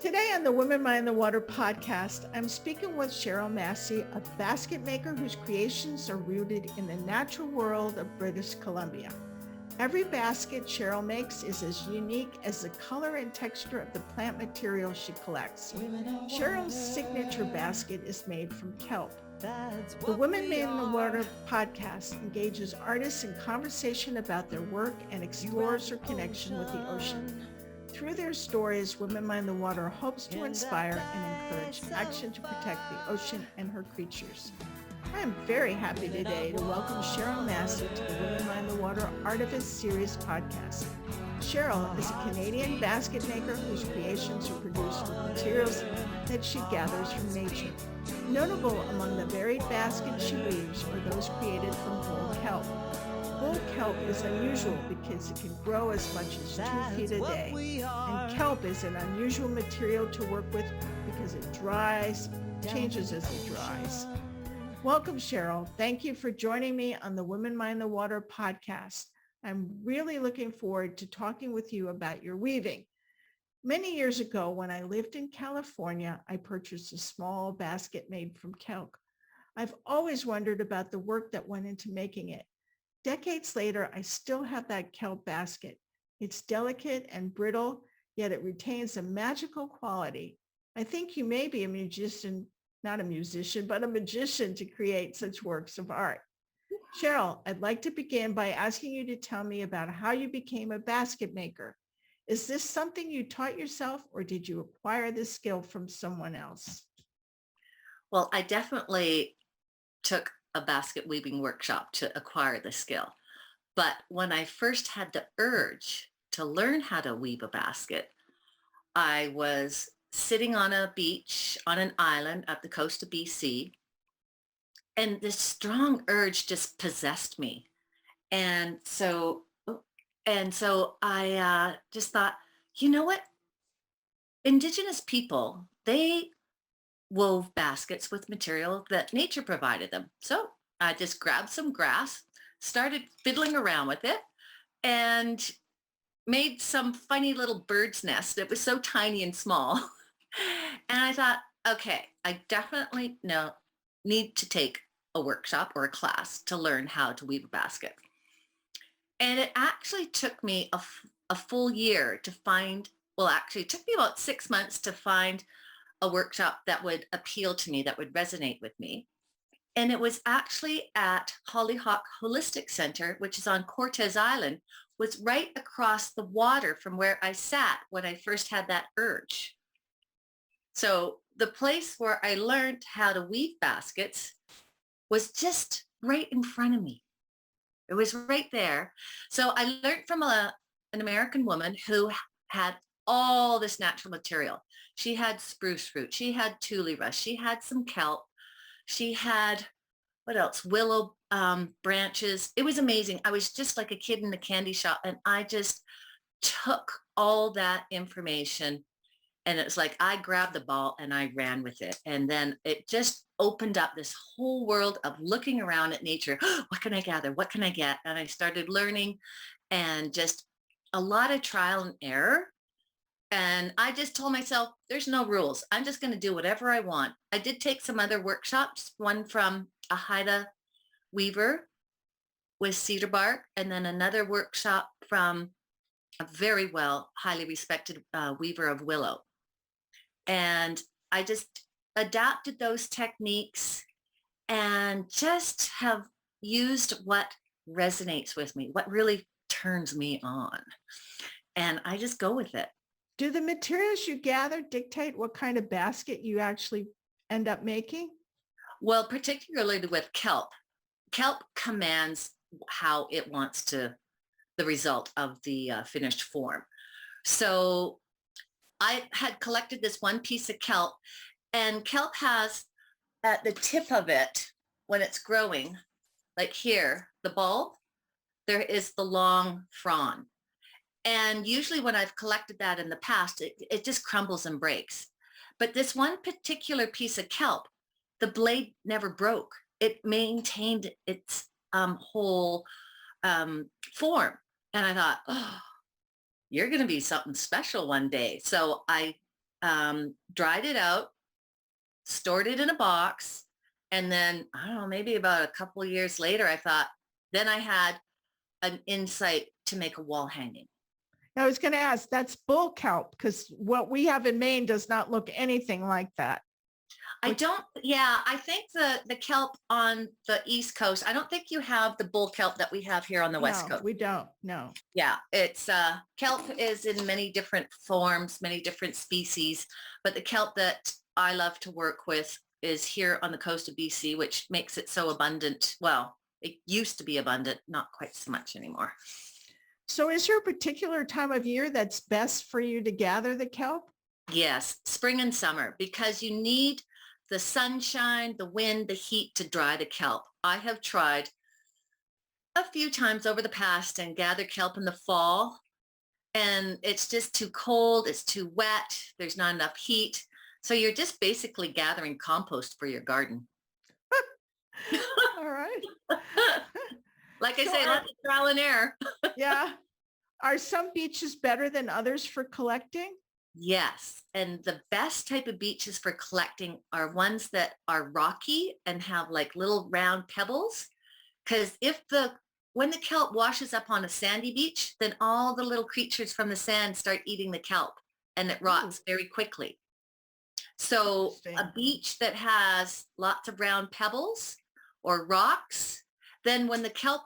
Today on the Women Mind the Water podcast, I'm speaking with Cheryl Massey, a basket maker whose creations are rooted in the natural world of British Columbia. Every basket Cheryl makes is as unique as the color and texture of the plant material she collects. Cheryl's signature basket is made from kelp. The Women Mind the Water podcast engages artists in conversation about their work and explores their connection with the ocean. Through their stories, Women Mind the Water hopes to inspire and encourage action to protect the ocean and her creatures. I am very happy today to welcome Cheryl Massey to the Women Mind the Water Artivist Series podcast. Cheryl is a Canadian basket maker whose creations are produced with materials that she gathers from nature. Notable among the varied baskets she weaves are those created from whole kelp. Whole kelp is unusual because it can grow as much as 2 feet a day. And kelp is an unusual material to work with because it changes as it dries. Welcome, Cheryl. Thank you for joining me on the Women Mind the Water podcast. I'm really looking forward to talking with you about your weaving. Many years ago, when I lived in California, I purchased a small basket made from kelp. I've always wondered about the work that went into making it. Decades later, I still have that kelp basket. It's delicate and brittle, yet it retains a magical quality. I think you may be a magician to create such works of art. Cheryl, I'd like to begin by asking you to tell me about how you became a basket maker. Is this something you taught yourself, or did you acquire this skill from someone else? Well, I definitely took a basket weaving workshop to acquire the skill. But when I first had the urge to learn how to weave a basket, I was sitting on a beach on an island at the coast of BC, and this strong urge just possessed me. And so I just thought, you know what? Indigenous people, they wove baskets with material that nature provided them. So I just grabbed some grass, started fiddling around with it, and made some funny little bird's nest. It was so tiny and small. And I thought, okay, I definitely need to take a workshop or a class to learn how to weave a basket. And it actually took me a full year to find, it took me about 6 months to find a workshop that would appeal to me, that would resonate with me. And it was actually at Hollyhock Holistic Center, which is on Cortez Island, was right across the water from where I sat when I first had that urge. So the place where I learned how to weave baskets was just right in front of me. It was right there. So I learned from an American woman who had all this natural material. She had spruce root, she had tule rust, she had some kelp, she had, what else? Willow branches. It was amazing. I was just like a kid in the candy shop, and I just took all that information, and it's like I grabbed the ball and I ran with it. And then it just opened up this whole world of looking around at nature. What can I gather? What can I get? And I started learning, and just a lot of trial and error. And I just told myself, there's no rules. I'm just going to do whatever I want. I did take some other workshops, one from a Haida weaver with cedar bark, and then another workshop from a very highly respected weaver of willow. And I just adapted those techniques and just have used what resonates with me, what really turns me on. And I just go with it. Do the materials you gather dictate what kind of basket you actually end up making? Well, particularly with kelp. Kelp commands how it wants the result of the finished form. So I had collected this one piece of kelp, and kelp has at the tip of it, when it's growing, like here, the bulb, there is the long frond. And usually when I've collected that in the past, it just crumbles and breaks. But this one particular piece of kelp, the blade never broke. It maintained its whole form. And I thought, oh, you're going to be something special one day. So I dried it out, stored it in a box. And then, I don't know, maybe about a couple of years later, I thought, then I had an insight to make a wall hanging. I was going to ask, that's bull kelp, because what we have in Maine does not look anything like that. I think the kelp on the East Coast, I don't think you have the bull kelp that we have here on the West Coast. We don't, no. Yeah, it's kelp is in many different forms, many different species, but the kelp that I love to work with is here on the coast of BC, which makes it so abundant. Well, it used to be abundant, not quite so much anymore. So is there a particular time of year that's best for you to gather the kelp? Yes, spring and summer, because you need the sunshine, the wind, the heat to dry the kelp. I have tried a few times over the past and gathered kelp in the fall, and it's just too cold, it's too wet, there's not enough heat. So you're just basically gathering compost for your garden. All right. Like I say, lots of trial and error. Yeah. Are some beaches better than others for collecting? Yes. And the best type of beaches for collecting are ones that are rocky and have like little round pebbles. Because when the kelp washes up on a sandy beach, then all the little creatures from the sand start eating the kelp and it rots very quickly. So a beach that has lots of round pebbles or rocks, then when the kelp,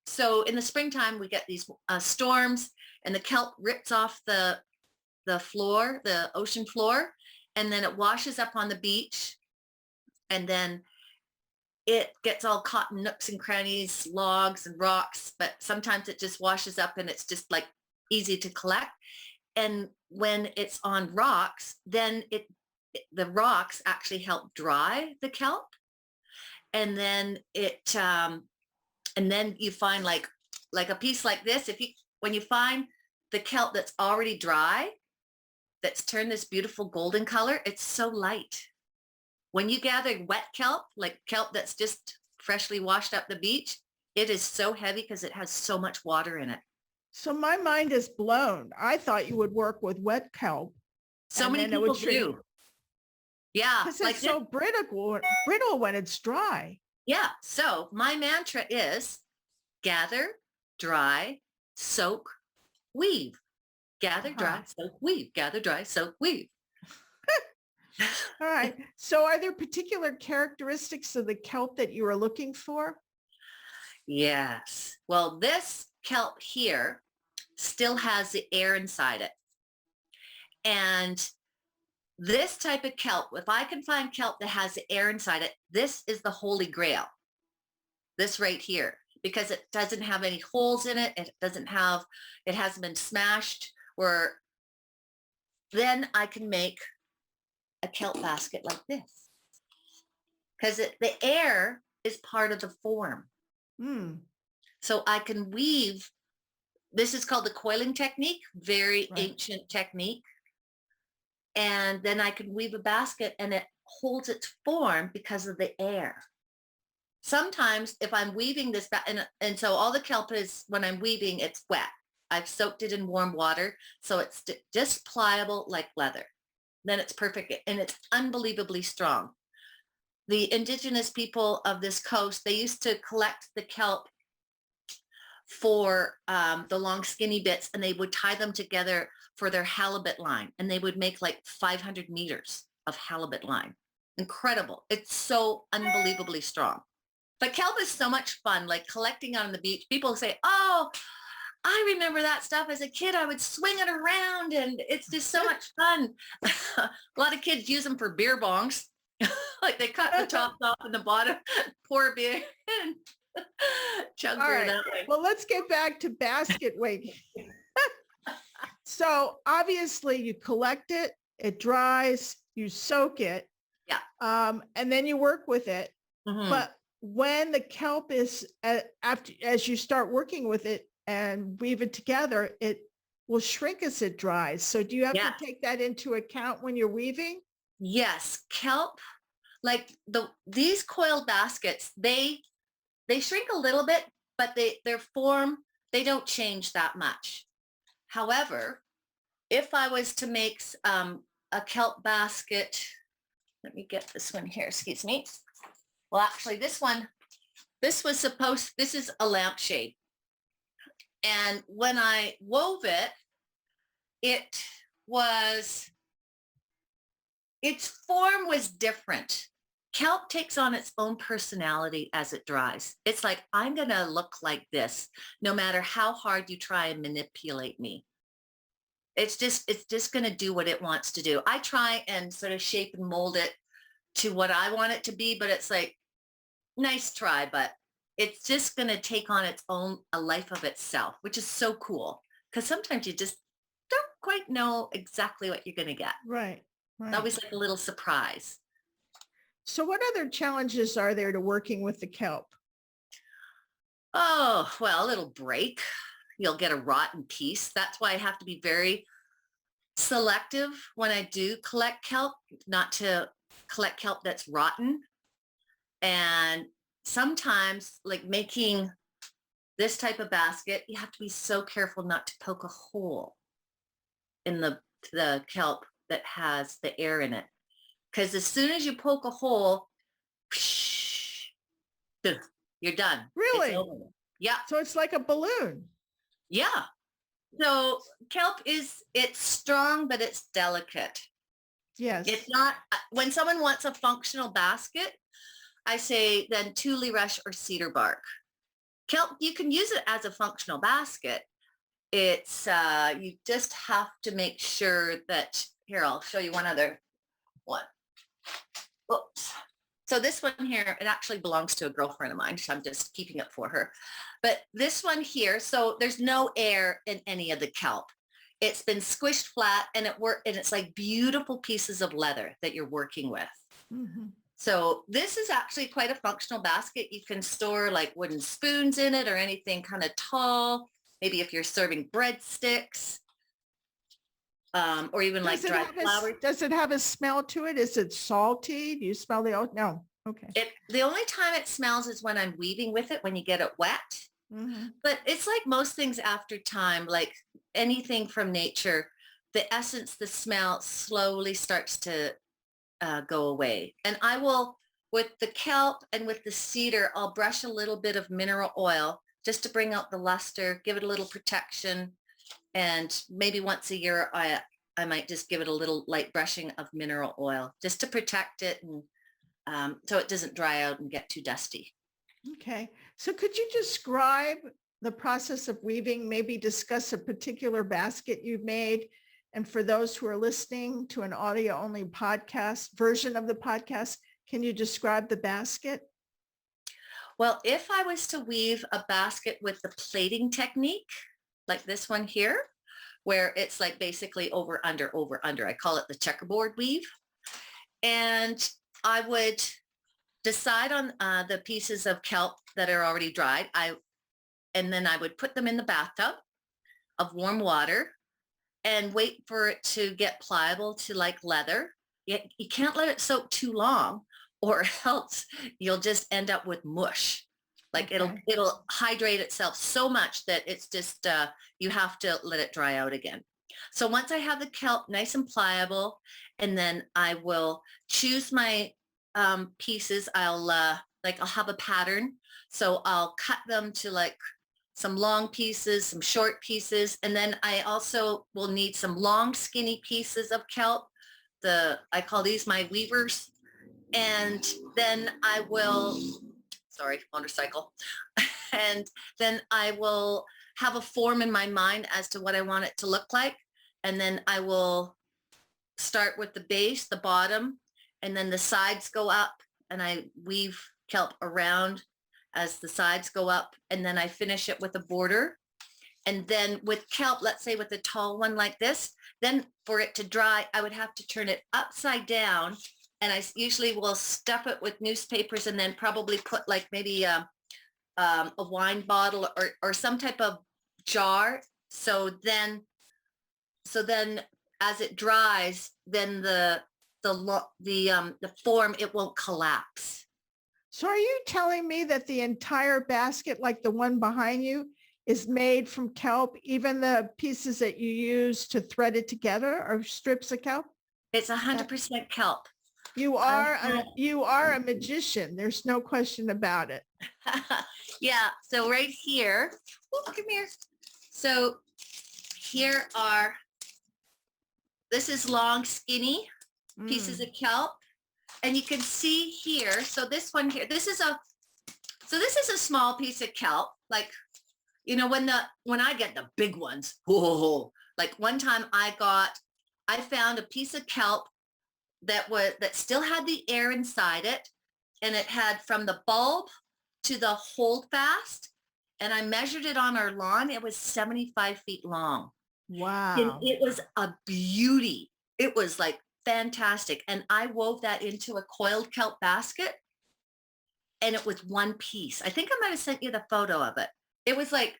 so in the springtime, we get these storms and the kelp rips off the floor, the ocean floor, and then it washes up on the beach, and then it gets all caught in nooks and crannies, logs and rocks, but sometimes it just washes up and it's just like easy to collect. And when it's on rocks, then the rocks actually help dry the kelp. And then and then you find like a piece like this, when you find the kelp that's already dry, that's turned this beautiful golden color, it's so light. When you gather wet kelp, like kelp that's just freshly washed up the beach, it is so heavy because it has so much water in it. So my mind is blown. I thought you would work with wet kelp. So many people do. Yeah. Because it's so brittle when it's dry. Yeah. So my mantra is gather, dry, soak, weave. Gather, dry, soak, weave. Gather, dry, soak, weave. All right. So are there particular characteristics of the kelp that you are looking for? Yes. Well, this kelp here still has the air inside it. And this type of kelp, if I can find kelp that has the air inside it, this is the holy grail. This right here, because it doesn't have any holes in it. It hasn't been smashed, or then I can make a kelp basket like this. Because the air is part of the form. So I can weave. This is called the coiling technique, very ancient technique. And then I can weave a basket and it holds its form because of the air. Sometimes if I'm weaving this, and so all the kelp is, when I'm weaving, it's wet. I've soaked it in warm water, so it's just pliable like leather. Then it's perfect, and it's unbelievably strong. The indigenous people of this coast, they used to collect the kelp for the long skinny bits, and they would tie them together for their halibut line, and they would make like 500 meters of halibut line. Incredible. It's so unbelievably strong. But kelp is so much fun, like collecting on the beach. People say, oh, I remember that stuff as a kid. I would swing it around and it's just so much fun. A lot of kids use them for beer bongs. Like they cut the top off and the bottom, pour beer and chug beer that way. Well, let's get back to basket making. So obviously you collect it, it dries, you soak it. Yeah. And then you work with it. Mm-hmm. But when the kelp is, as you start working with it and weave it together, it will shrink as it dries. So do you have to take that into account when you're weaving? Yes. Kelp, like these coiled baskets, they shrink a little bit, but their form, they don't change that much. However, if I was to make a kelp basket. Let me get this one here. Excuse me. Well, actually, this is a lampshade. And when I wove it, its form was different. Kelp takes on its own personality as it dries. It's like, I'm going to look like this, no matter how hard you try and manipulate me. It's just going to do what it wants to do. I try and sort of shape and mold it to what I want it to be, but it's like, nice try, but it's just going to take on a life of itself, which is so cool. Because sometimes you just don't quite know exactly what you're going to get. Right. It's always like a little surprise. So what other challenges are there to working with the kelp? Oh, well, it'll break. You'll get a rotten piece. That's why I have to be very selective when I do collect kelp, not to collect kelp that's rotten. And sometimes, like making this type of basket, you have to be so careful not to poke a hole in the kelp that has the air in it. Because as soon as you poke a hole, you're done. Really? It's over. Yeah. So it's like a balloon. Yeah. So kelp it's strong, but it's delicate. Yes. It's not, when someone wants a functional basket, I say then tule rush or cedar bark. Kelp, you can use it as a functional basket. It's, you just have to make sure that, here, I'll show you one other one. Oops. So this one here, it actually belongs to a girlfriend of mine, so I'm just keeping it for her. But this one here, so there's no air in any of the kelp. It's been squished flat, and it's like beautiful pieces of leather that you're working with. Mm-hmm. So this is actually quite a functional basket. You can store like wooden spoons in it or anything kind of tall. Maybe if you're serving breadsticks, or even like dried flowers. Does it have a smell to it? Is it salty? Do you smell the oat? No. Okay. The only time it smells is when I'm weaving with it, when you get it wet. Mm-hmm. But it's like most things after time, like anything from nature, the essence, the smell slowly starts to go away. And I will, with the kelp and with the cedar, I'll brush a little bit of mineral oil just to bring out the luster, give it a little protection. And maybe once a year, I might just give it a little light brushing of mineral oil just to protect it, and so it doesn't dry out and get too dusty. Okay. So could you describe the process of weaving, maybe discuss a particular basket you've made? And for those who are listening to an audio only podcast version of the podcast, can you describe the basket? Well, if I was to weave a basket with the plaiting technique, like this one here, where it's like basically over, under, I call it the checkerboard weave. And I would decide on the pieces of kelp that are already dried. And then I would put them in the bathtub of warm water and wait for it to get pliable to like leather. You can't let it soak too long, or else you'll just end up with mush. Like it'll hydrate itself so much that it's just, you have to let it dry out again. So once I have the kelp nice and pliable, and then I will choose my pieces. I'll have a pattern. So I'll cut them to like some long pieces, some short pieces. And then I also will need some long skinny pieces of kelp. I call these my weavers. And then I will, motorcycle. And then I will have a form in my mind as to what I want it to look like. And then I will start with the base, the bottom, and then the sides go up, and I weave kelp around as the sides go up. And then I finish it with a border. And then with kelp, let's say with a tall one like this, then for it to dry, I would have to turn it upside down. And I usually will stuff it with newspapers and then probably put like maybe a wine bottle or some type of jar. So then as it dries, then the form, it won't collapse. So are you telling me that the entire basket, like the one behind you, is made from kelp? Even the pieces that you use to thread it together are strips of kelp? It's 100% kelp. You are a magician. There's no question about it. Yeah. So right here, come here. So this is long, skinny pieces of kelp. And you can see here, so this one here, this is a small piece of kelp. Like, you know, when I get the big ones, whoa, like one time I found a piece of kelp that still had the air inside it, and it had from the bulb to the holdfast, and I measured it on our lawn. It was 75 feet long. Wow. And it was a beauty. It was like fantastic. And I wove that into a coiled kelp basket, and it was one piece. I think I might have sent you the photo of it. It was like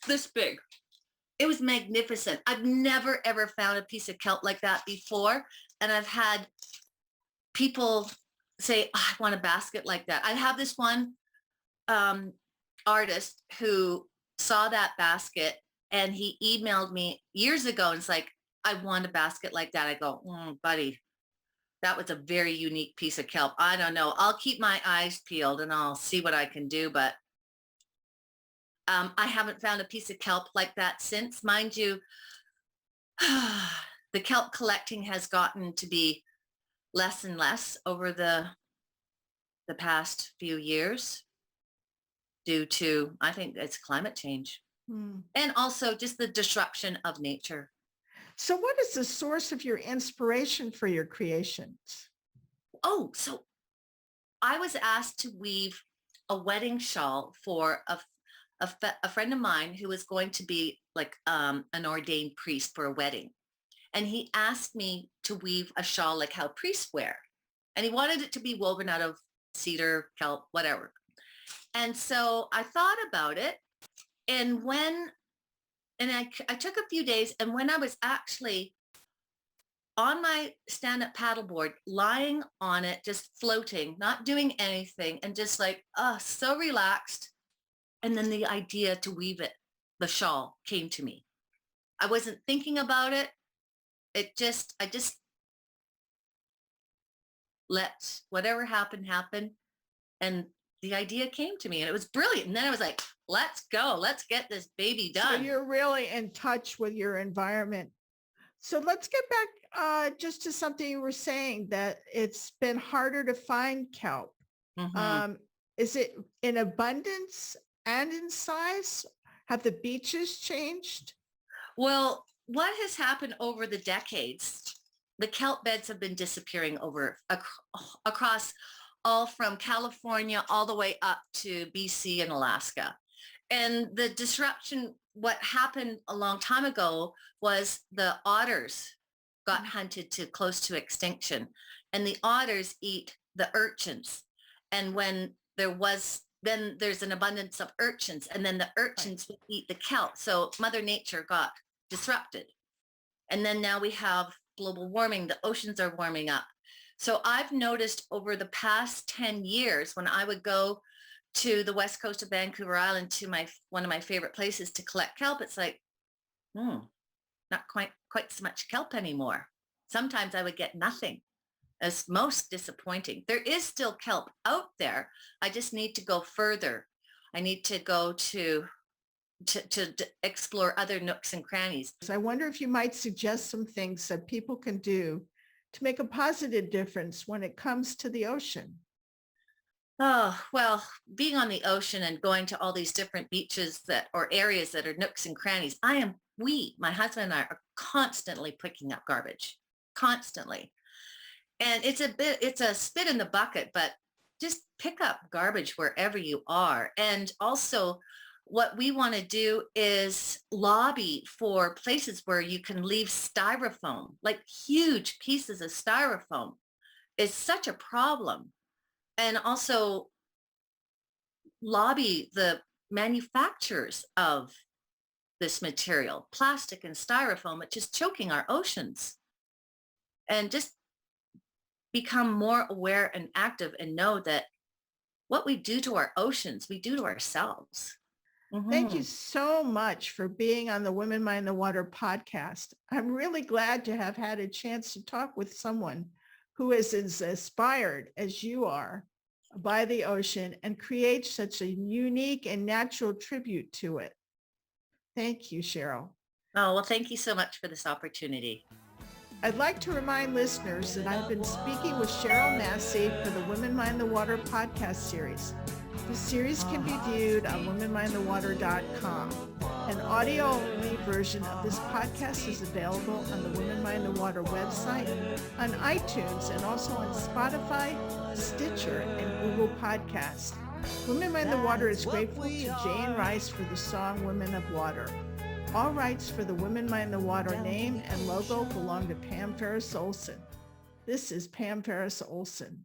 this big. It was magnificent. I've never, ever found a piece of kelp like that before. And I've had people say, oh, I want a basket like that. I have this one artist who saw that basket, and he emailed me years ago and it's like, I want a basket like that. I go, buddy, that was a very unique piece of kelp. I don't know. I'll keep my eyes peeled and I'll see what I can do. But I haven't found a piece of kelp like that since. Mind you, the kelp collecting has gotten to be less and less over the past few years due to, I think it's climate change. And also just the disruption of nature. So what is the source of your inspiration for your creations? Oh, so I was asked to weave a wedding shawl for a friend of mine who was going to be like an ordained priest for a wedding. And he asked me to weave a shawl like how priests wear. And he wanted it to be woven out of cedar, kelp, whatever. And so I thought about it. And I took a few days, and when I was actually on my stand-up paddleboard, lying on it, just floating, not doing anything, and just like, so relaxed. And then the idea to weave it, the shawl, came to me. I wasn't thinking about it. I just let whatever happen. And the idea came to me, and it was brilliant. And then I was like, let's go. Let's get this baby done. So you're really in touch with your environment. So let's get back just to something you were saying, that it's been harder to find kelp. Is it in abundance and in size? Have the beaches changed? Well, what has happened over the decades, the kelp beds have been disappearing across all from California all the way up to BC and Alaska. And the disruption, what happened a long time ago was the otters got hunted to close to extinction, and the otters eat the urchins. And when then there's an abundance of urchins, and then the urchins would eat the kelp. So Mother Nature got disrupted. And then now we have global warming. The oceans are warming up. So I've noticed over the past 10 years, when I would go to the west coast of Vancouver Island to one of my favorite places to collect kelp, it's like, not quite so much kelp anymore. Sometimes I would get nothing. It's most disappointing. There is still kelp out there. I just need to go further. I need to go to explore other nooks and crannies. So I wonder if you might suggest some things that people can do to make a positive difference when it comes to the ocean. Oh, well, being on the ocean and going to all these different beaches or areas that are nooks and crannies, my husband and I are constantly picking up garbage, constantly. And it's a spit in the bucket, but just pick up garbage wherever you are. And also what we want to do is lobby for places where you can leave styrofoam, like huge pieces of styrofoam is such a problem. And also lobby the manufacturers of this material, plastic and styrofoam, which is choking our oceans. And just become more aware and active and know that what we do to our oceans, we do to ourselves. Thank you Mhm. so much for being on the Women Mind the Water podcast. I'm really glad to have had a chance to talk with someone who is as inspired as you are by the ocean and creates such a unique and natural tribute to it. Thank you, Cheryl. Oh, well, thank you so much for this opportunity. I'd like to remind listeners that I've been speaking with Cheryl Massey for the Women Mind the Water podcast series. The series can be viewed on womenmindthewater.com. An audio-only version of this podcast is available on the Women Mind the Water website, on iTunes, and also on Spotify, Stitcher, and Google Podcasts. Women Mind the Water is grateful to Jane Rice for the song Women of Water. All rights for the Women Mind the Water name and logo belong to PamFerris-Olson. This is PamFerris-Olson.